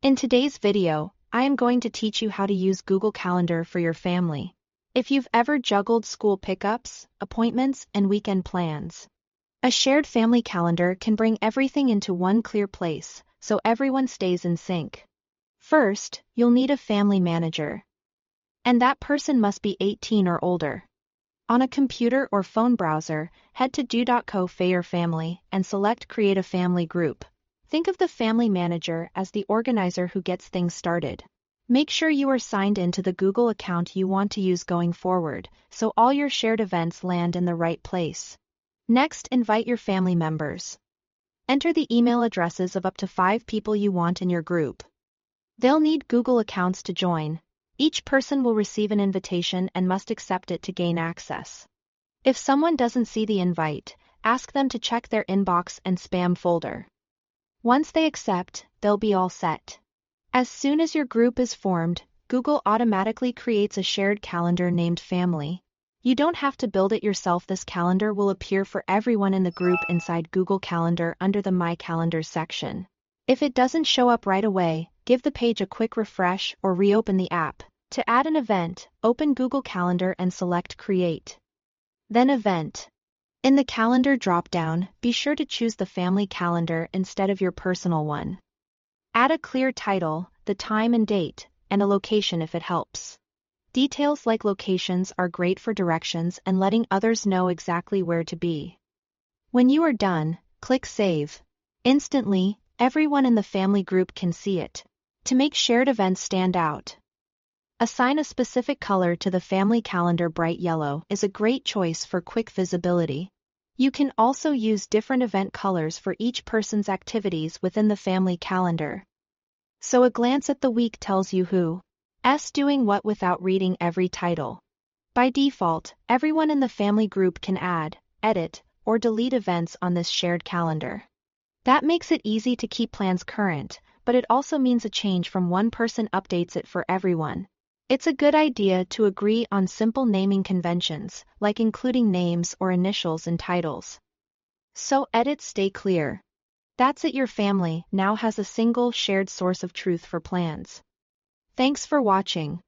In today's video, I am going to teach you how to use Google Calendar for your family. If you've ever juggled school pickups, appointments, and weekend plans, a shared family calendar can bring everything into one clear place, so everyone stays in sync. First, you'll need a family manager. And that person must be 18 or older. On a computer or phone browser, head to do.co for your family and select Create a Family Group. Think of the family manager as the organizer who gets things started. Make sure you are signed into the Google account you want to use going forward, so all your shared events land in the right place. Next, invite your family members. Enter the email addresses of up to 5 people you want in your group. They'll need Google accounts to join. Each person will receive an invitation and must accept it to gain access. If someone doesn't see the invite, ask them to check their inbox and spam folder. Once they accept, they'll be all set. As soon as your group is formed, Google automatically creates a shared calendar named Family. You don't have to build it yourself. This calendar will appear for everyone in the group inside Google Calendar under the My Calendars section. If it doesn't show up right away, give the page a quick refresh or reopen the app. To add an event, open Google Calendar and select Create. Then Event. In the Calendar drop-down, be sure to choose the family calendar instead of your personal one. Add a clear title, the time and date, and a location if it helps. Details like locations are great for directions and letting others know exactly where to be. When you are done, click Save. Instantly, everyone in the family group can see it. To make shared events stand out, assign a specific color to the family calendar. Bright yellow is a great choice for quick visibility. You can also use different event colors for each person's activities within the family calendar. So a glance at the week tells you who's doing what without reading every title. By default, everyone in the family group can add, edit, or delete events on this shared calendar. That makes it easy to keep plans current, but it also means a change from one person updates it for everyone. It's a good idea to agree on simple naming conventions, like including names or initials in titles, so edits stay clear. That's it. Your family now has a single shared source of truth for plans. Thanks for watching.